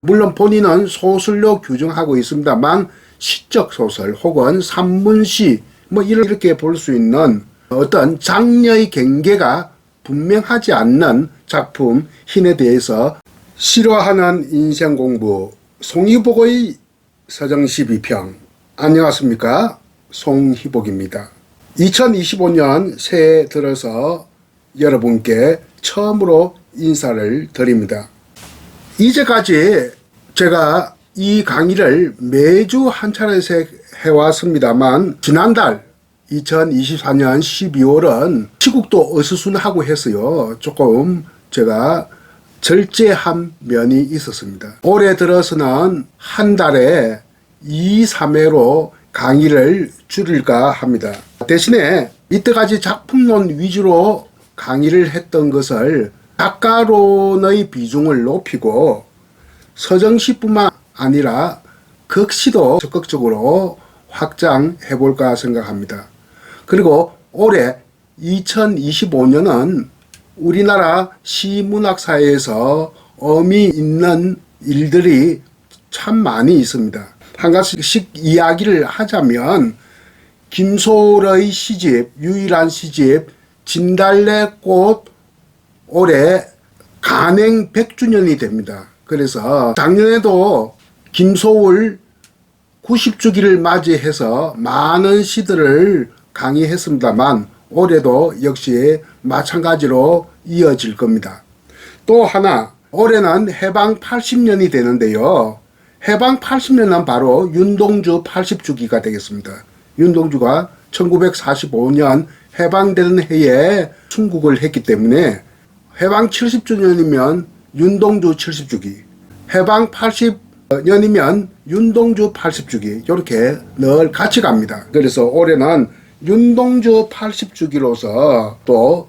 물론 본인은 소설로 규정하고 있습니다만 시적 소설 혹은 산문시 이렇게 볼 수 있는 어떤 장르의 경계가 분명하지 않는 작품 힘에 대해서 싫어하는 인생공부 송희복의 서정시 비평. 안녕하십니까, 송희복입니다. 2025년 새해 들어서 여러분께 처음으로 인사를 드립니다. 이제까지 제가 이 강의를 매주 한 차례씩 해왔습니다만 지난달 2024년 12월은 시국도 어수선하고 해서요, 조금 제가 절제한 면이 있었습니다. 올해 들어서는 한 달에 2, 3회로 강의를 줄일까 합니다. 대신에 이때까지 작품론 위주로 강의를 했던 것을 작가론의 비중을 높이고 서정시뿐만 아니라 극시도 적극적으로 확장해 볼까 생각합니다. 그리고 올해 2025년은 우리나라 시문학사에서 의미 있는 일들이 참 많이 있습니다. 한 가지씩 이야기를 하자면 김소월의 시집, 유일한 시집 진달래꽃 올해 간행 100주년이 됩니다. 그래서 작년에도 김소월 90주기를 맞이해서 많은 시들을 강의했습니다만 올해도 역시 마찬가지로 이어질 겁니다. 또 하나, 올해는 해방 80년이 되는데요. 해방 80년은 바로 윤동주 80주기가 되겠습니다. 윤동주가 1945년 해방되는 해에 순국을 했기 때문에 해방 70주년이면 윤동주 70주기, 해방 80년이면 윤동주 80주기, 이렇게 늘 같이 갑니다. 그래서 올해는 윤동주 80주기로서 또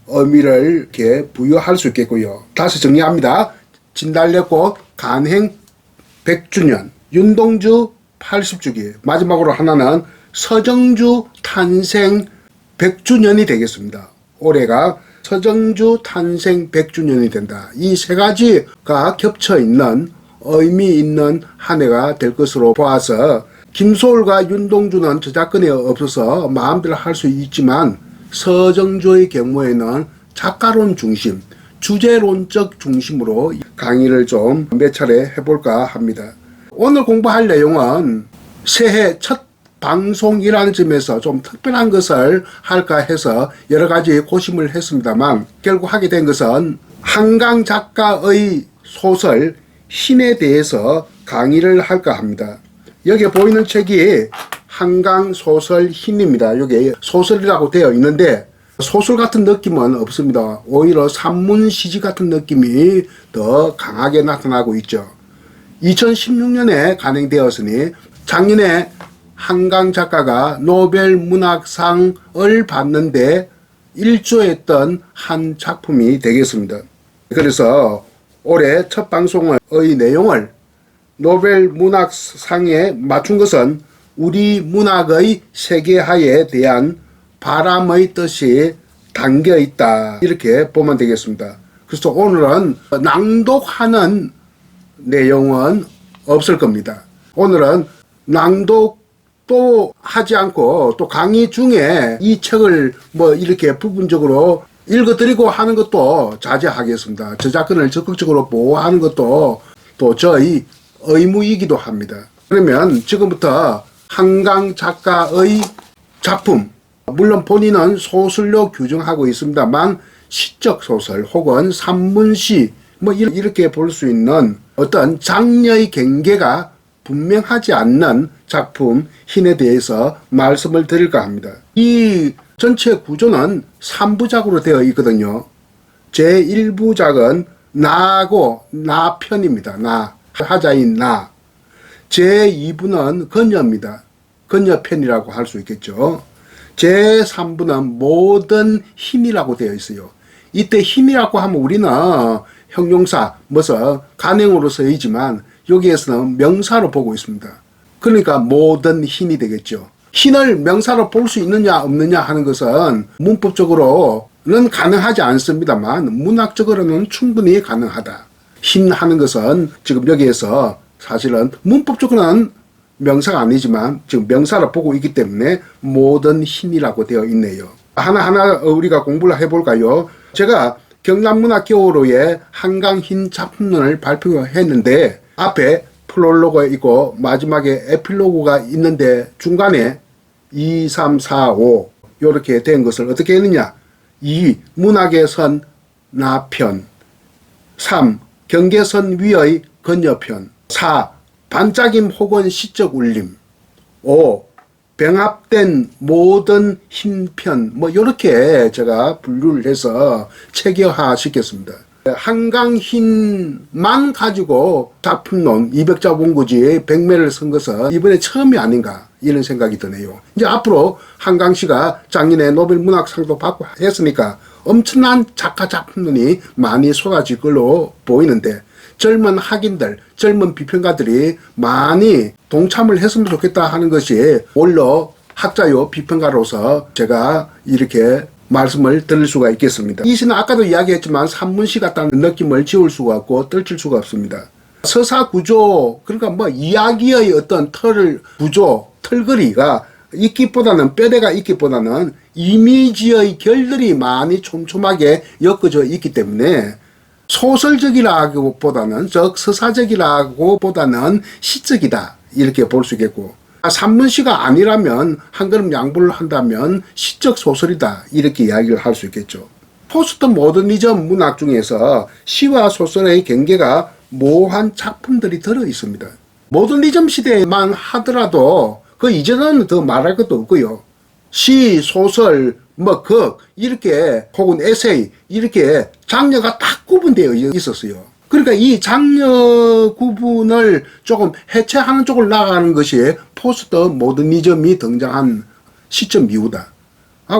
의미를 이렇게 부여할 수 있겠고요. 다시 정리합니다. 진달래꽃 간행 100주년, 윤동주 80주기, 마지막으로 하나는 서정주 탄생 100주년이 되겠습니다. 올해가 서정주 탄생 100주년이 된다. 이 세 가지가 겹쳐 있는 의미 있는 한 해가 될 것으로 보아서 김소월과 윤동주는 저작권이 없어서 마음대로 할 수 있지만 서정주의 경우에는 작가론 중심, 주제론적 중심으로 강의를 좀 몇 차례 해볼까 합니다. 오늘 공부할 내용은 새해 첫 방송이라는 점에서 좀 특별한 것을 할까 해서 여러 가지 고심을 했습니다만 결국 하게 된 것은 한강 작가의 소설 힘에 대해서 강의를 할까 합니다. 여기에 보이는 책이 한강 소설 힘입니다. 여기 소설이라고 되어 있는데 소설 같은 느낌은 없습니다. 오히려 산문시지 같은 느낌이 더 강하게 나타나고 있죠. 2016년에 간행되었으니 작년에 한강 작가가 노벨 문학상을 받는데 일조했던 한 작품이 되겠습니다. 그래서 올해 첫 방송의 내용을 노벨 문학상에 맞춘 것은 우리 문학의 세계화에 대한 바람의 뜻이 담겨 있다, 이렇게 보면 되겠습니다. 그래서 오늘은 낭독하는 내용은 없을 겁니다. 오늘은 낭독도 하지 않고 또 강의 중에 이 책을 이렇게 부분적으로 읽어드리고 하는 것도 자제하겠습니다. 저작권을 적극적으로 보호하는 것도 또 저희 의무이기도 합니다. 그러면 지금부터 한강 작가의 작품, 물론 본인은 소설로 규정하고 있습니다만 시적 소설 혹은 산문시 이렇게 볼 수 있는 어떤 장르의 경계가 분명하지 않는 작품 힘에 대해서 말씀을 드릴까 합니다. 이 전체 구조는 3부작으로 되어 있거든요. 제1부작은 나고 나편입니다. 나, 하자인 나. 제2부는 건녀입니다. 건녀편이라고 할 수 있겠죠. 제3부는 모든 힘이라고 되어 있어요. 이때 힘이라고 하면 우리는 형용사, 간행으로 쓰이지만 여기에서는 명사로 보고 있습니다. 그러니까 모든 힘이 되겠죠. 힘을 명사로 볼 수 있느냐 없느냐 하는 것은 문법적으로는 가능하지 않습니다만 문학적으로는 충분히 가능하다. 힘 하는 것은 지금 여기에서 사실은 문법적으로는 명사가 아니지만 지금 명사를 보고 있기 때문에 모든 힘이라고 되어 있네요. 하나하나 우리가 공부를 해볼까요? 제가 경남문학기호로의 한강흰 작품론을 발표했는데 앞에 프롤로그가 있고 마지막에 에필로그가 있는데 중간에 2, 3, 4, 5 이렇게 된 것을 어떻게 했느냐. 2. 문학의 선 나편. 3. 경계선 위의 건너편. 4. 반짝임 혹은 시적 울림. 5. 병합된 모든 힘편. 뭐 이렇게 제가 분류를 해서 체계화 시켰습니다. 한강흰만 가지고 작품론 200자 원고지 100매를 쓴 것은 이번에 처음이 아닌가 이런 생각이 드네요. 이제 앞으로 한강씨가 작년에 노벨 문학상도 받고 했으니까 엄청난 작가 작품론이 많이 쏟아질 걸로 보이는데 젊은 학인들, 젊은 비평가들이 많이 동참을 했으면 좋겠다 하는 것이 원로 학자요 비평가로서 제가 이렇게 말씀을 드릴 수가 있겠습니다. 이 시는 아까도 이야기했지만 산문시 같다는 느낌을 지울 수가 없고 떨칠 수가 없습니다. 서사 구조, 그러니까 뭐 이야기의 어떤 구조, 털거리가 있기보다는 뼈대가 있기보다는 이미지의 결들이 많이 촘촘하게 엮어져 있기 때문에 소설적이라기보다는 즉 서사적이라기보다는 시적이다 이렇게 볼 수 있겠고 산문시가 아니라면 한 걸음 양보를 한다면 시적 소설이다 이렇게 이야기를 할 수 있겠죠. 포스트 모더니즘 문학 중에서 시와 소설의 경계가 모호한 작품들이 들어 있습니다. 모더니즘 시대만 하더라도 그 이전에는 더 말할 것도 없고요. 시, 소설, 뭐 극 이렇게 혹은 에세이 이렇게 장르가 딱 구분되어 있었어요. 그러니까 이 장르 구분을 조금 해체하는 쪽으로 나가는 것이 포스트 모더니즘이 등장한 시점 이후다.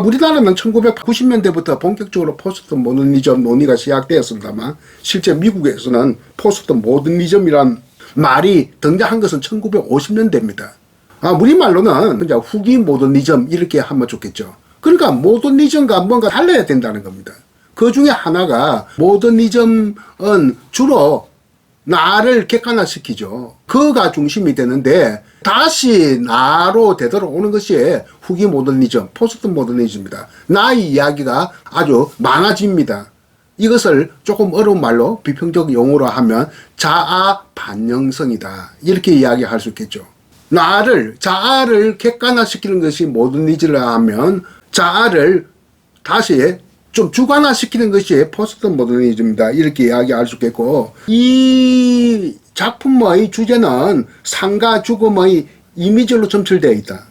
우리나라는 1990년대부터 본격적으로 포스트 모더니즘 논의가 시작되었습니다만 실제 미국에서는 포스트 모더니즘이란 말이 등장한 것은 1950년대입니다. 우리말로는 그냥 후기 모더니즘 이렇게 하면 좋겠죠. 그러니까 모더니즘과 뭔가 달라야 된다는 겁니다. 그 중에 하나가 모더니즘은 주로 나를 객관화시키죠. 그가 중심이 되는데 다시 나로 되돌아오는 것이 후기 모더니즘, 포스트 모더니즘입니다. 나의 이야기가 아주 많아집니다. 이것을 조금 어려운 말로 비평적 용어로 하면 자아 반영성이다. 이렇게 이야기할 수 있겠죠. 자아를 객관화시키는 것이 모더니즘이라 하면 자아를 다시 좀 주관화시키는 것이 포스트 모더니즘입니다. 이렇게 이야기할 수 있겠고 이 작품의 주제는 삶과 죽음의 이미지로 점철되어 있다.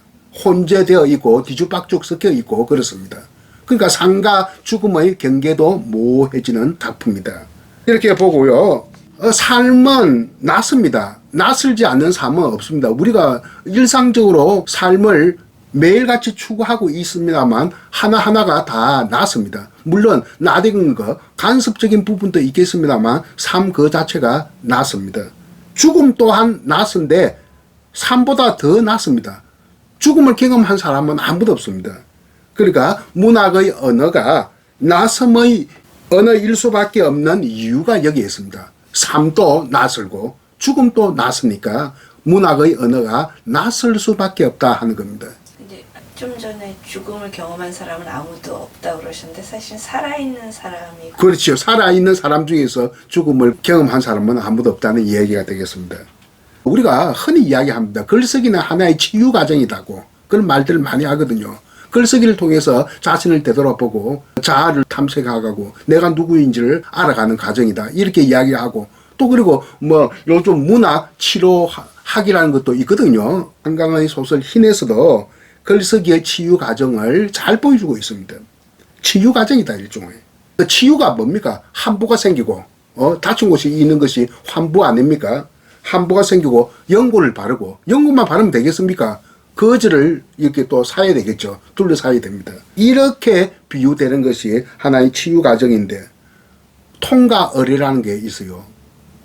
혼재되어 있고 뒤죽박죽 섞여 있고 그렇습니다. 그러니까 삶과 죽음의 경계도 모호해지는 작품이다. 이렇게 보고요. 삶은 낫습니다. 낯설지 않는 삶은 없습니다. 우리가 일상적으로 삶을 매일같이 추구하고 있습니다만 하나하나가 다 낫습니다. 물론 나대는 거 간섭적인 부분도 있겠습니다만 삶 그 자체가 낫습니다. 죽음 또한 낫은데 삶보다 더 낫습니다. 죽음을 경험한 사람은 아무도 없습니다. 그러니까 문학의 언어가 낯섦의 언어일 수밖에 없는 이유가 여기에 있습니다. 삶도 낯설고 죽음도 낯으니까 문학의 언어가 낯설 수밖에 없다 하는 겁니다. 좀 전에 죽음을 경험한 사람은 아무도 없다고 그러셨는데 사실 살아있는 사람이 그렇죠. 살아있는 사람 중에서 죽음을 경험한 사람은 아무도 없다는 이야기가 되겠습니다. 우리가 흔히 이야기합니다. 글쓰기는 하나의 치유 과정이라고 그런 말들을 많이 하거든요. 글쓰기를 통해서 자신을 되돌아보고 자아를 탐색하고 내가 누구인지를 알아가는 과정이다. 이렇게 이야기하고 또 그리고 뭐 요즘 문학 치료학이라는 것도 있거든요. 한강의 소설 흰에서도 글쓰기의 치유 과정을 잘 보여주고 있습니다. 치유 과정이다 일종의. 치유가 뭡니까? 환부가 생기고 다친 곳이 있는 것이 환부 아닙니까? 환부가 생기고 연고를 바르고 연고만 바르면 되겠습니까? 거즈를 이렇게 또 사야 되겠죠. 둘러사야 됩니다. 이렇게 비유되는 것이 하나의 치유 과정인데 통과 의례라는 게 있어요.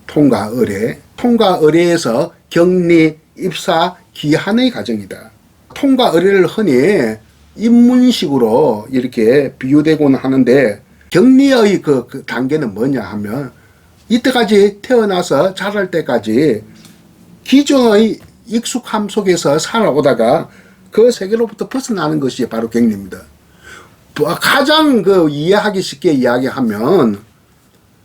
통과 의례. 통과 의례에서 격리, 입사, 기한의 과정이다. 통과 의례를 흔히 입문식으로 이렇게 비유되곤 하는데 격리의 그 단계는 뭐냐 하면 이때까지 태어나서 자랄 때까지 기존의 익숙함 속에서 살아오다가 그 세계로부터 벗어나는 것이 바로 격리입니다. 가장 이해하기 쉽게 이야기하면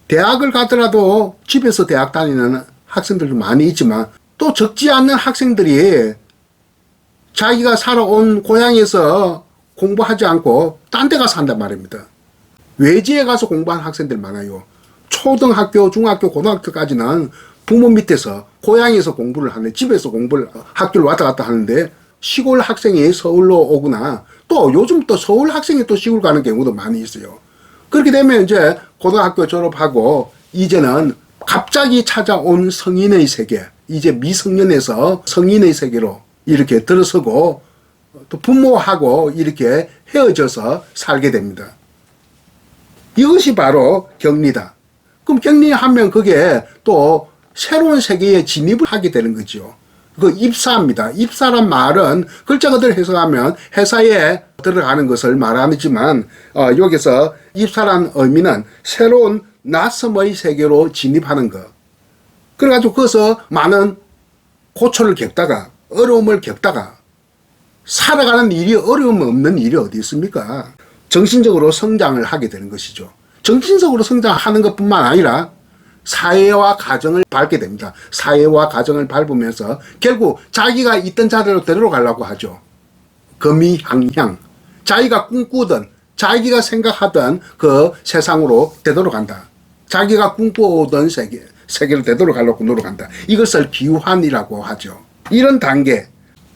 대학을 가더라도 집에서 대학 다니는 학생들도 많이 있지만 또 적지 않는 학생들이 자기가 살아온 고향에서 공부하지 않고 딴 데 가서 한단 말입니다. 외지에 가서 공부하는 학생들 많아요. 초등학교, 중학교, 고등학교까지는 부모 밑에서 고향에서 공부를 하는데 집에서 학교를 왔다 갔다 하는데 시골 학생이 서울로 오거나 또 요즘 또 서울 학생이 또 시골 가는 경우도 많이 있어요. 그렇게 되면 이제 고등학교 졸업하고 이제는 갑자기 찾아온 성인의 세계, 이제 미성년에서 성인의 세계로 이렇게 들어서고 또 부모하고 이렇게 헤어져서 살게 됩니다. 이것이 바로 격리다. 그럼 격리하면 그게 또 새로운 세계에 진입을 하게 되는 거죠. 그 입사입니다. 입사란 말은 글자 그대로 해석하면 회사에 들어가는 것을 말하지만 여기서 입사란 의미는 새로운 낯섦의 세계로 진입하는 것. 그래가지고 거기서 많은 고초를 겪다가 어려움을 겪다가 살아가는 일이 어려움 없는 일이 어디 있습니까? 정신적으로 성장을 하게 되는 것이죠. 정신적으로 성장하는 것뿐만 아니라 사회와 가정을 밟게 됩니다. 사회와 가정을 밟으면서 결국 자기가 있던 자리로 되돌아가려고 하죠. 거미항향. 자기가 꿈꾸던, 자기가 생각하던 그 세상으로 되돌아간다. 자기가 꿈꾸던 세계로 되돌아가려고 노력한다. 이것을 비환이라고 하죠. 이런 단계,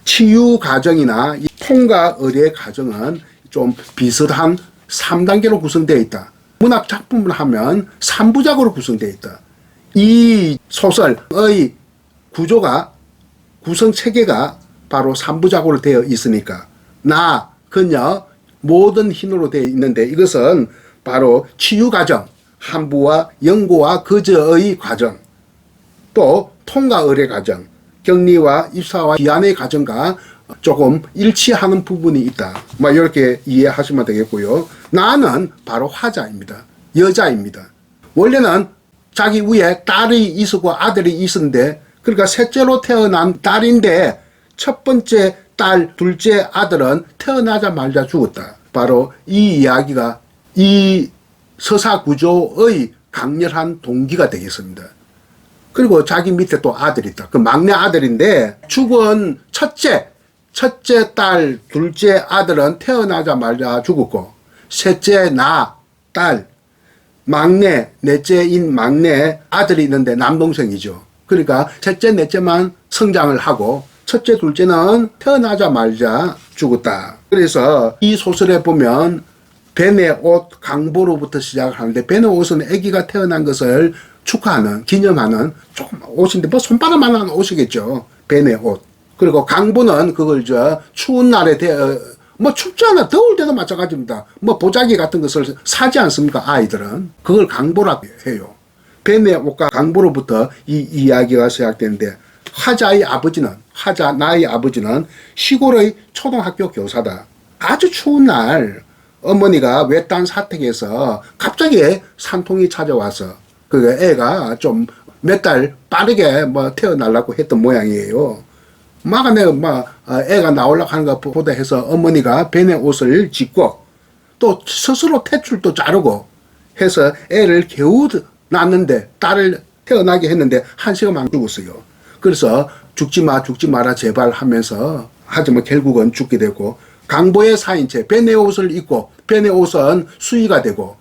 치유 과정이나 통과 의례 과정은 좀 비슷한 3단계로 구성되어 있다. 문학 작품을 하면 3부작으로 구성되어 있다. 이 소설의 구조가, 구성 체계가 바로 3부작으로 되어 있으니까 나, 그녀, 모든 힘으로 되어 있는데 이것은 바로 치유 과정, 한부와 영고와 거저의 과정, 또 통과 의례 과정, 격리와 입사와 기한의 과정과 조금 일치하는 부분이 있다. 이렇게 이해하시면 되겠고요. 나는 바로 화자입니다. 여자입니다. 원래는 자기 위에 딸이 있었고 아들이 있었는데, 그러니까 셋째로 태어난 딸인데 첫 번째 딸, 둘째 아들은 태어나자마자 죽었다. 바로 이 이야기가 이 서사 구조의 강렬한 동기가 되겠습니다. 그리고 자기 밑에 또 아들이 있다. 그 막내 아들인데 죽은 첫째 딸, 둘째 아들은 태어나자마자 죽었고, 셋째 딸, 막내, 넷째인 막내 아들이 있는데 남동생이죠. 그러니까 셋째, 넷째만 성장을 하고 첫째, 둘째는 태어나자마자 죽었다. 그래서 이 소설에 보면 벤의 옷, 강보로부터 시작을 하는데, 벤의 옷은 아기가 태어난 것을 축하하는, 기념하는 조금 옷인데 손바닥만한 옷이겠죠. 벤의 옷. 그리고 강보는 그걸 추운 날에 춥잖아. 더울 때도 마찬가지입니다. 보자기 같은 것을 사지 않습니까? 아이들은. 그걸 강보라고 해요. 벤의 옷과 강보로부터 이 이야기가 시작되는데, 나의 아버지는 시골의 초등학교 교사다. 아주 추운 날 어머니가 외딴 사택에서 갑자기 산통이 찾아와서 그 애가 좀 몇 달 빠르게 태어나려고 했던 모양이에요. 애가 나오려고 하는 것 보다 해서 어머니가 벤의 옷을 짓고 또 스스로 탯줄도 자르고 해서 애를 겨우 낳았는데, 딸을 태어나게 했는데 1시간만 죽었어요. 그래서 죽지 마라 제발 하면서, 하지만 결국은 죽게 되고, 강보의 사인체 벤의 옷을 입고 벤의 옷은 수의가 되고,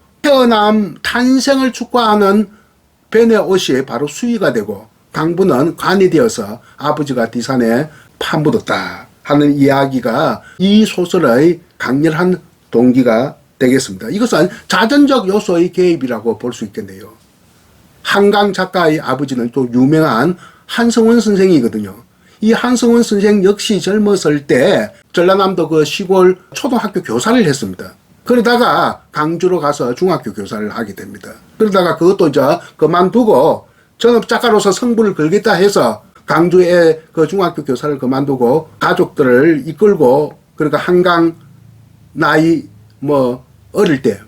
탄생을 축하하는 벤의 옷이 바로 수의가 되고, 강부는 관이 되어서 아버지가 디산에 파묻었다 하는 이야기가 이 소설의 강렬한 동기가 되겠습니다. 이것은 자전적 요소의 개입이라고 볼 수 있겠네요. 한강 작가의 아버지는 또 유명한 한성원 선생이거든요. 이 한성원 선생 역시 젊었을 때 전라남도 그 시골 초등학교 교사를 했습니다. 그러다가 강주로 가서 중학교 교사를 하게 됩니다. 그러다가 그것도 그만두고 전업 작가로서 성부를 걸겠다 해서 강주의 그 중학교 교사를 그만두고 가족들을 이끌고, 그러니까 한강 나이 어릴 때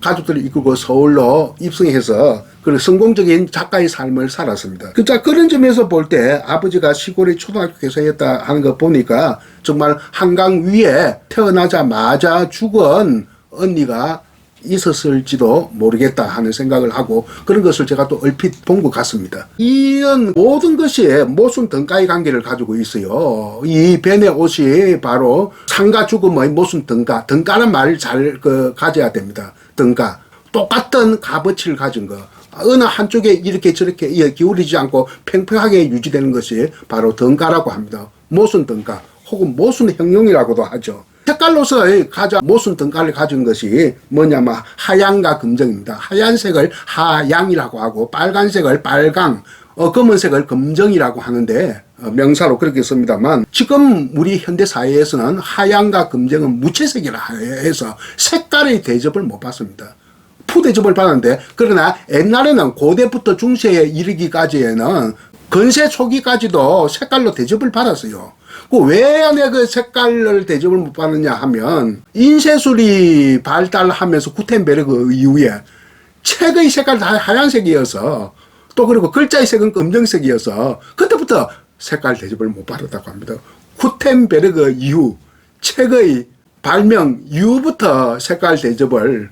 가족들을 이끌고 서울로 입성해서 그 성공적인 작가의 삶을 살았습니다. 그런 점에서 볼 때 아버지가 시골의 초등학교 교사였다 하는 거 보니까 정말 한강 위에 태어나자마자 죽은 언니가 있었을지도 모르겠다 하는 생각을 하고 그런 것을 제가 또 얼핏 본 것 같습니다. 이런 모든 것이 모순 등가의 관계를 가지고 있어요. 이 벤의 옷이 바로 상가 죽음의 모순 등가. 등가는 말을 잘 가져야 됩니다. 등가. 똑같은 값어치를 가진 거. 어느 한쪽에 이렇게 저렇게 기울이지 않고 평평하게 유지되는 것이 바로 등가라고 합니다. 모순 등가 혹은 모순 형용이라고도 하죠. 색깔로서의 가장 모순 등가를 가진 것이 뭐냐면 하양과 금정입니다. 하얀색을 하양이라고 하고 빨간색을 빨강, 검은색을 검정이라고 하는데 명사로 그렇게 씁니다만 지금 우리 현대 사회에서는 하양과 금정은 무채색이라 해서 색깔의 대접을 못 받습니다. 푸대접을 받았는데 그러나 옛날에는 고대부터 중세에 이르기까지에는 근세 초기까지도 색깔로 대접을 받았어요. 왜 그 색깔을 대접을 못 받느냐 하면 인쇄술이 발달하면서 구텐베르그 이후에 책의 색깔 다 하얀색이어서 또 그리고 글자의 색은 검정색이어서 그때부터 색깔 대접을 못 받았다고 합니다. 구텐베르그 이후 책의 발명 이후부터 색깔 대접을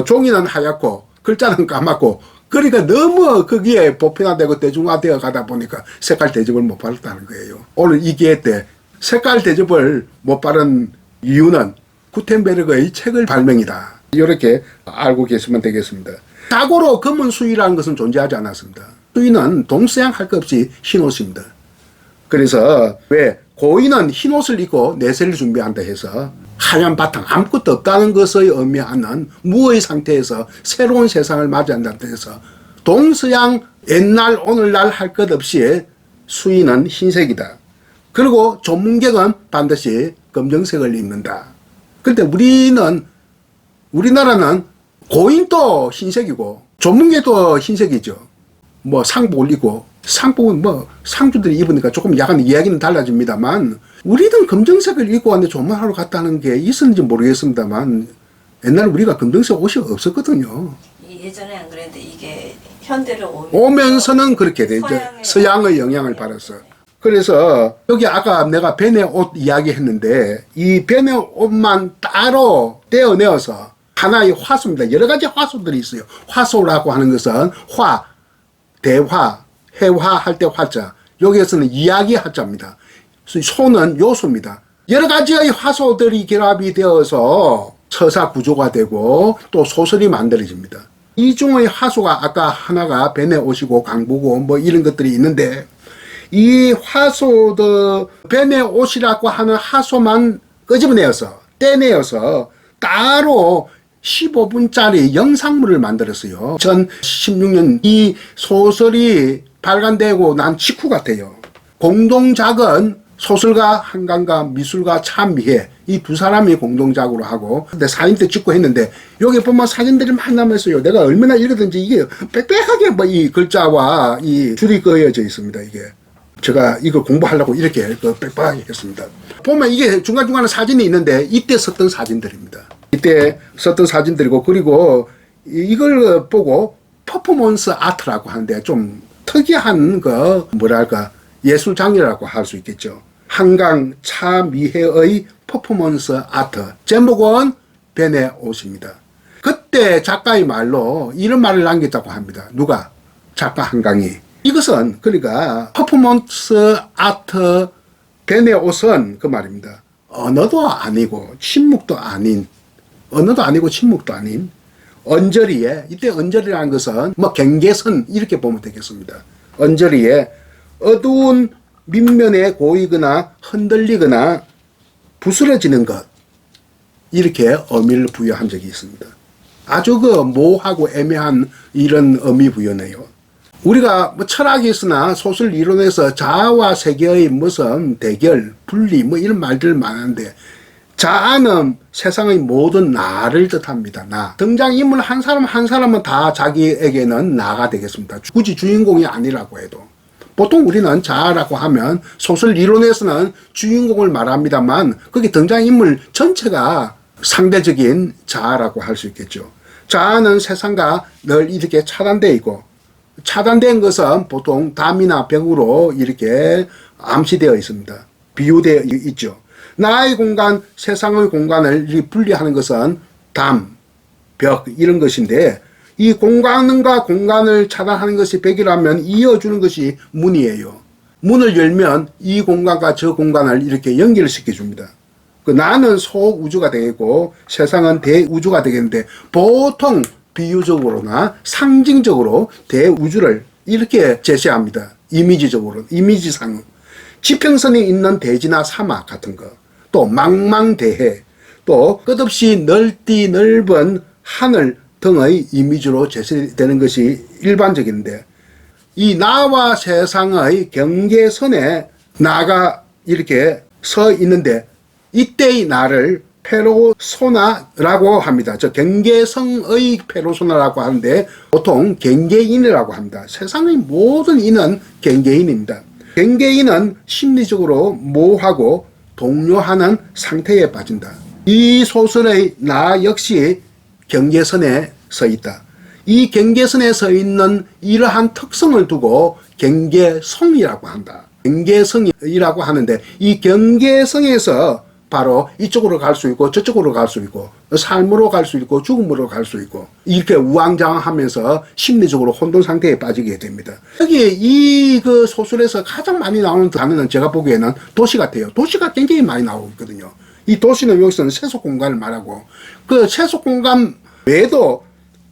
종이는 하얗고 글자는 까맣고 그러니까 너무 거기에 보편화되고 대중화되어 가다 보니까 색깔 대접을 못 받았다는 거예요. 오늘 이 기회 때 색깔 대접을 못 받은 이유는 구텐베르그의 책을 발명이다. 이렇게 알고 계시면 되겠습니다. 자고로 검은 수의라는 것은 존재하지 않았습니다. 수의는 동서양 할 것 없이 흰옷입니다. 그래서 왜 고인은 흰옷을 입고 내세를 준비한다 해서 하얀 바탕 아무것도 없다는 것을 의미하는 무의 상태에서 새로운 세상을 맞이한다 해서 동서양 옛날 오늘날 할 것 없이 수의는 흰색이다. 그리고 전문객은 반드시 검정색을 입는다. 그런데 우리나라는 고인도 흰색이고 전문객도 흰색이죠. 상복을 입고 상복은 상주들이 입으니까 조금 약간 이야기는 달라집니다만 우리는 검정색을 입고 왔는데 조문하러 갔다는 게 있었는지 모르겠습니다만 옛날에 우리가 검정색 옷이 없었거든요. 예전에 안 그랬는데 이게 현대로 오면서는 그렇게 되죠. 서양의 영향을 받았어. 그래서 여기 아까 내가 벤의 옷 이야기했는데 이 벤의 옷만 따로 떼어내어서 하나의 화소입니다. 여러 가지 화소들이 있어요. 화소라고 하는 것은 화, 대화, 해화할 때 화자. 여기에서는 이야기 화자입니다. 소는 요소입니다. 여러 가지의 화소들이 결합이 되어서 서사 구조가 되고 또 소설이 만들어집니다. 이 중의 화소가 아까 하나가 벤의 옷이고 강보고 이런 것들이 있는데 이 화소도 벤의 옷이라고 하는 화소만 끄집어내어서 떼내어서 따로 15분짜리 영상물을 만들었어요. 2016년 이 소설이 발간되고 난 직후 같아요. 공동작은 소설가 한강과 미술가 차미혜 이 두 사람이 공동작으로 하고 근데 사진 때 찍고 했는데 여기 보면 사진들이 많이 남았어요. 내가 얼마나 읽었든지 이게 빽빽하게 이 글자와 이 줄이 그어져 있습니다. 이게 제가 이거 공부하려고 이렇게 빽빽하게 했습니다. 보면 이게 중간중간에 사진이 있는데 이때 썼던 사진들입니다. 이때 썼던 사진들이고 그리고 이걸 보고 퍼포먼스 아트라고 하는데 좀 특이한 예술 장르라고 할 수 있겠죠. 한강 차미혜의 퍼포먼스 아트. 제목은 벤의 옷입니다. 그때 작가의 말로 이런 말을 남겼다고 합니다. 누가? 작가 한강이. 이것은 그러니까 퍼포먼스 아트 벤의 옷은 그 말입니다. 언어도 아니고 침묵도 아닌 언어도 아니고 침묵도 아닌 언저리에 이때 언저리라는 것은 경계선 이렇게 보면 되겠습니다. 언저리에 어두운 밑면에 고이거나 흔들리거나 부스러지는 것 이렇게 의미를 부여한 적이 있습니다. 아주 모호하고 애매한 이런 의미 부여네요. 우리가 철학에서나 소설 이론에서 자아와 세계의 무슨 대결, 분리 이런 말들 많은데 자아는 세상의 모든 나를 뜻합니다. 나. 등장인물 한 사람 한 사람은 다 자기에게는 나가 되겠습니다. 굳이 주인공이 아니라고 해도. 보통 우리는 자아라고 하면 소설 이론에서는 주인공을 말합니다만 거기 등장인물 전체가 상대적인 자아라고 할 수 있겠죠. 자아는 세상과 늘 이렇게 차단되어 있고, 차단된 것은 보통 담이나 벽으로 이렇게 암시되어 있습니다. 비유되어 있죠. 나의 공간, 세상의 공간을 이렇게 분리하는 것은 담, 벽 이런 것인데, 이 공간과 공간을 차단하는 것이 벽이라면 이어주는 것이 문이에요. 문을 열면 이 공간과 저 공간을 이렇게 연결시켜 줍니다. 그 나는 소우주가 되겠고 세상은 대우주가 되겠는데, 보통 비유적으로나 상징적으로 대우주를 이렇게 제시합니다. 이미지적으로, 이미지상. 지평선이 있는 대지나 사막 같은 거, 또 망망대해, 또 끝없이 넓은 하늘 등의 이미지로 제시되는 것이 일반적인데, 이 나와 세상의 경계선에 나가 이렇게 서 있는데, 이때의 나를 페르소나라고 합니다. 저 경계성의 페르소나라고 하는데 보통 경계인이라고 합니다. 세상의 모든 인은 경계인입니다. 경계인은 심리적으로 모호하고 동요하는 상태에 빠진다. 이 소설의 나 역시 경계선에 서 있다. 이 경계선에 서 있는 이러한 특성을 두고 경계성이라고 한다. 경계성이라고 하는데, 이 경계성에서 바로 이쪽으로 갈 수 있고 저쪽으로 갈 수 있고 삶으로 갈 수 있고 죽음으로 갈 수 있고 이렇게 우왕좌왕하면서 심리적으로 혼돈 상태에 빠지게 됩니다. 여기 이 그 소설에서 가장 많이 나오는 단어는 제가 보기에는 도시 같아요. 도시가 굉장히 많이 나오고 있거든요. 이 도시는 여기서는 세속 공간을 말하고, 그 세속 공간 외에도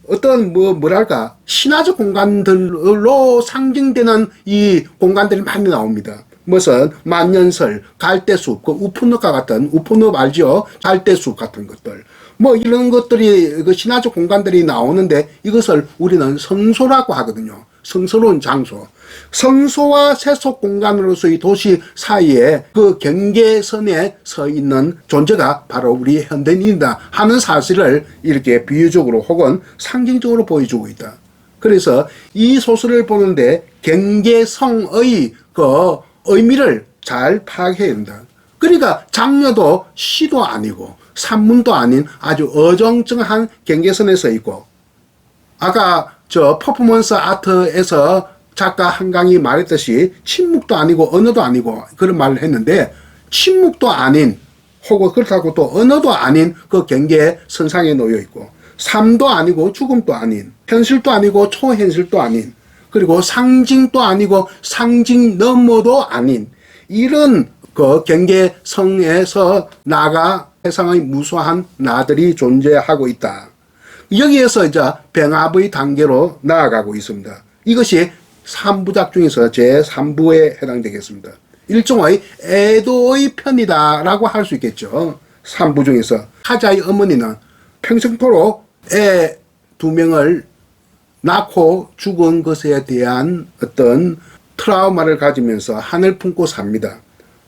어떤 뭐랄까 신화적 공간들로 상징되는 이 공간들이 많이 나옵니다. 무슨 만년설, 갈대숲, 그 우푸늪과 같은, 우푸늪 알죠? 갈대숲 같은 것들, 뭐 이런 것들이 그 신화적 공간들이 나오는데, 이것을 우리는 성소라고 하거든요. 성스러운 장소. 성소와 세속 공간으로서의 도시 사이에 그 경계선에 서 있는 존재가 바로 우리 현대인이다 하는 사실을 이렇게 비유적으로 혹은 상징적으로 보여주고 있다. 그래서 이 소설을 보는데 경계성의 그 의미를 잘 파악해야 된다. 그러니까 장녀도 시도 아니고 산문도 아닌 아주 어정쩡한 경계선에 서 있고, 아까 저 퍼포먼스 아트에서 작가 한강이 말했듯이 침묵도 아니고 언어도 아니고 그런 말을 했는데, 침묵도 아닌 혹은 그렇다고 또 언어도 아닌 그 경계 선상에 놓여 있고, 삶도 아니고 죽음도 아닌, 현실도 아니고 초현실도 아닌, 그리고 상징도 아니고 상징 너머도 아닌 이런 그 경계성에서 나가 세상의 무수한 나들이 존재하고 있다. 여기에서 이제 병합의 단계로 나아가고 있습니다. 이것이 3부작 중에서 제3부에 해당되겠습니다. 일종의 애도의 편이다라고 할 수 있겠죠. 3부 중에서 타자의 어머니는 평생토록 애 2명을 낳고 죽은 것에 대한 어떤 트라우마를 가지면서 한을 품고 삽니다.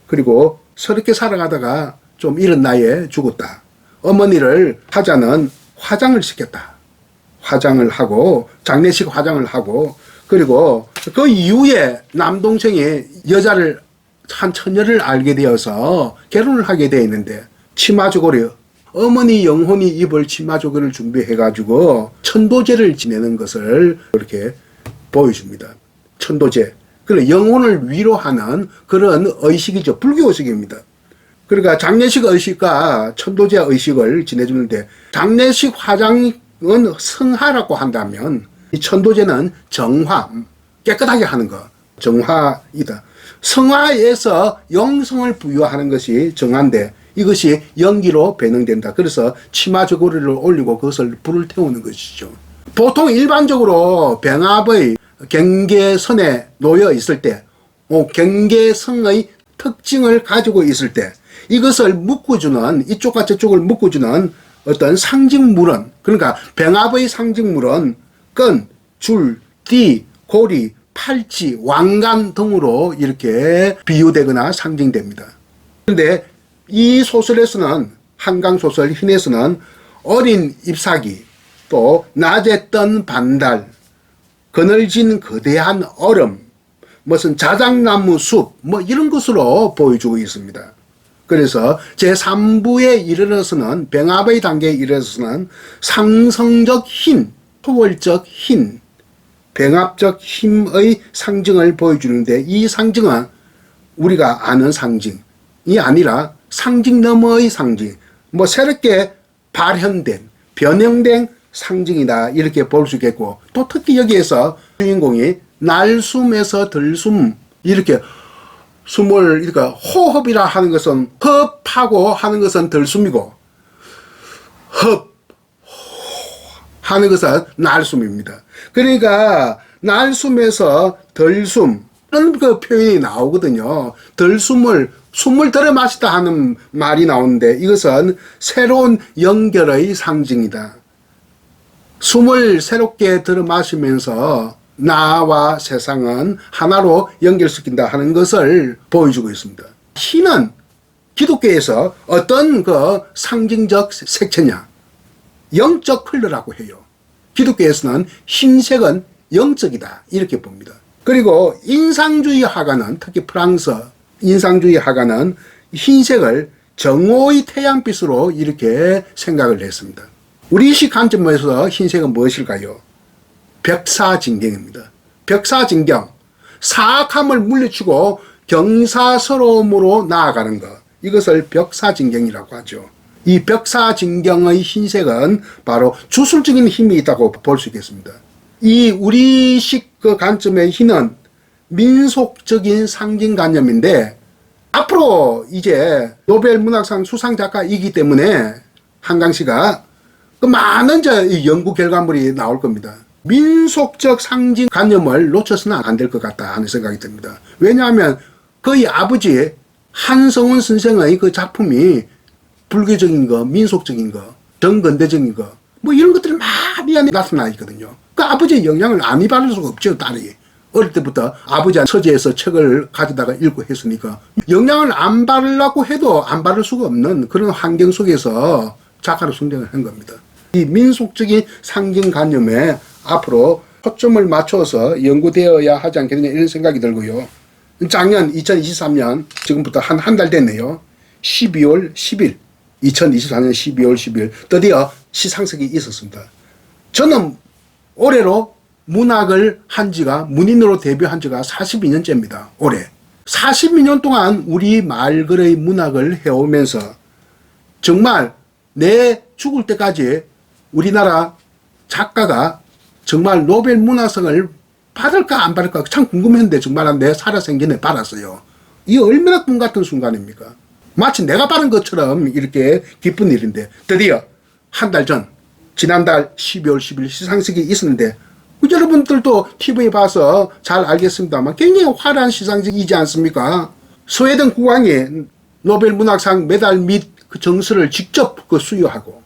그리고 서럽게 살아가다가 좀 이른 나이에 죽었다. 어머니를 타자는 화장을 시켰다. 화장을 하고, 장례식 화장을 하고, 그리고 그 이후에 남동생이 여자를 한 처녀를 알게 되어서 결혼을 하게 되어 있는데, 치마저고리, 어머니 영혼이 입을 치마저고리를 준비해가지고 천도제를 지내는 것을 이렇게 보여줍니다. 천도제. 그래, 영혼을 위로하는 그런 의식이죠. 불교의식입니다. 그러니까 장례식 의식과 천도제 의식을 지내주는데, 장례식 화장은 성화라고 한다면 이 천도제는 정화, 깨끗하게 하는 것, 정화이다. 성화에서 영성을 부여하는 것이 정화인데, 이것이 연기로 변형된다. 그래서 치마저고리를 올리고 그것을 불을 태우는 것이죠. 보통 일반적으로 병합의 경계선에 놓여 있을 때, 경계성의 특징을 가지고 있을 때, 이것을 묶어주는, 이쪽과 저쪽을 묶어주는 어떤 상징물은, 그러니까 병합의 상징물은 끈, 줄, 띠, 고리, 팔찌, 왕관 등으로 이렇게 비유되거나 상징됩니다. 그런데 이 소설에서는, 한강소설 흰에서는 어린 잎사귀, 또 낮에 뜬 반달, 그늘진 거대한 얼음, 무슨 자작나무 숲, 뭐 이런 것으로 보여주고 있습니다. 그래서 제3부에 이르러서는 병합의 단계에 이르러서는 상성적 힘, 초월적 힘, 병합적 힘의 상징을 보여주는데 이 상징은 우리가 아는 상징이 아니라 상징 너머의 상징, 뭐 새롭게 발현된, 변형된 상징이다 이렇게 볼 수 있겠고 또 특히 여기에서 주인공이 날숨에서 들숨 이렇게 숨을 그러니까 호흡이라 하는 것은 흡하고 하는 것은 들숨이고 흡 하는 것은 날숨입니다. 그러니까 날숨에서 들숨 이런 그 표현이 나오거든요. 숨을 들여 마시다 하는 말이 나오는데 이것은 새로운 연결의 상징이다. 숨을 새롭게 들여 마시면서 나와 세상은 하나로 연결시킨다 하는 것을 보여주고 있습니다. 신은 기독교에서 어떤 그 상징적 색채냐? 영적 컬러라고 해요. 기독교에서는 흰색은 영적이다 이렇게 봅니다. 그리고 인상주의 화가는 특히 프랑스 인상주의 화가는 흰색을 정오의 태양빛으로 이렇게 생각을 했습니다. 우리식 관점에서 흰색은 무엇일까요? 벽사진경입니다. 벽사진경, 사악함을 물리치고 경사스러움으로 나아가는 것, 이것을 벽사진경이라고 하죠. 이 벽사진경의 흰색은 바로 주술적인 힘이 있다고 볼 수 있겠습니다. 이 우리식 그 관점의 흰은 민속적인 상징관념인데 앞으로 이제 노벨 문학상 수상 작가이기 때문에 한강 씨가 그 많은 연구 결과물이 나올 겁니다. 민속적 상징관념을 놓쳐서는 안 될 것 같다 하는 생각이 듭니다. 왜냐하면 그의 아버지 한성운 선생의 그 작품이 불교적인 거, 민속적인 거, 정근대적인 거, 뭐 이런 것들이 많이 나타나 있거든요. 그 아버지의 영향을 안 입을 수가 없죠, 딸이. 어릴 때부터 아버지 서재에서 책을 가져다가 읽고 했으니까 영향을 안 받으려고 해도 안 받을 수가 없는 그런 환경 속에서 작가로 성장을 한 겁니다. 이 민속적인 상징관념에 앞으로 초점을 맞춰서 연구되어야 하지 않겠느냐 이런 생각이 들고요. 작년 2023년 지금부터 한 달 됐네요. 12월 10일 2024년 12월 10일 드디어 시상식이 있었습니다. 저는 올해로 문학을 한 지가 문인으로 데뷔한 지가 42년째입니다. 올해 42년 동안 우리 말글의 문학을 해오면서 정말 내 죽을 때까지 우리나라 작가가 정말 노벨 문학상을 받을까 안 받을까 참 궁금했는데 정말 내 살아생전에 받았어요. 이 얼마나 꿈 같은 순간입니까? 마치 내가 받은 것처럼 이렇게 기쁜 일인데 드디어 한 달 전 지난달 12월 10일 시상식이 있었는데 여러분들도 TV에 봐서 잘 알겠습니다만 굉장히 화려한 시상식이지 않습니까? 스웨덴 국왕이 노벨 문학상 메달 및 그 정서를 직접 그 수여하고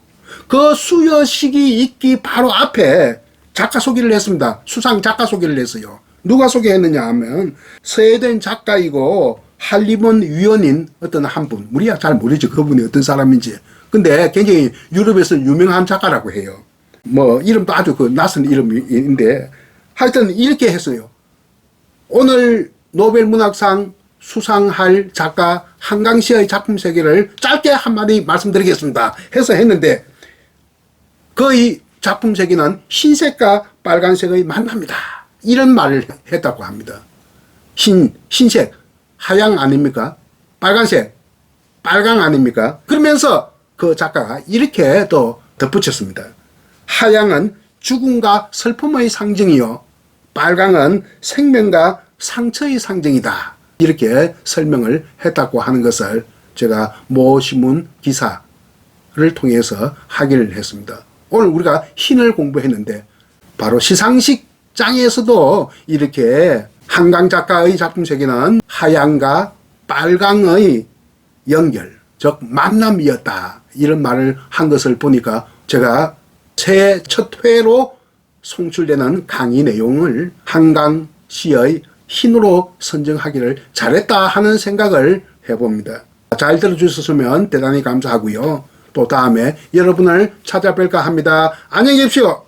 그 수여식이 있기 바로 앞에 작가 소개를 했습니다. 수상 작가 소개를 했어요. 누가 소개했느냐 하면 스웨덴 작가이고 한림원 위원인 어떤 한 분, 우리야 잘 모르죠. 그분이 어떤 사람인지. 근데 굉장히 유럽에서 유명한 작가라고 해요. 뭐 이름도 아주 그 낯선 이름인데 하여튼 이렇게 했어요. 오늘 노벨 문학상 수상할 작가 한강 씨의 작품 세계를 짧게 한마디 말씀드리겠습니다. 해서 했는데 그의 작품 세계는 흰색과 빨간색의 만남이다. 이런 말을 했다고 합니다. 흰색, 하양 아닙니까? 빨간색, 빨강 아닙니까? 그러면서 그 작가가 이렇게 또 덧붙였습니다. 하양은 죽음과 슬픔의 상징이요. 빨강은 생명과 상처의 상징이다. 이렇게 설명을 했다고 하는 것을 제가 모 신문 기사를 통해서 확인을 했습니다. 오늘 우리가 흰을 공부했는데 바로 시상식장에서도 이렇게 한강 작가의 작품 세계는 하양과 빨강의 연결, 즉 만남이었다. 이런 말을 한 것을 보니까 제가 새해 첫 회로 송출되는 강의 내용을 한강 씨의 흰으로 선정하기를 잘했다 하는 생각을 해봅니다. 잘 들어주셨으면 대단히 감사하고요. 또 다음에 여러분을 찾아뵐까 합니다. 안녕히 계십시오.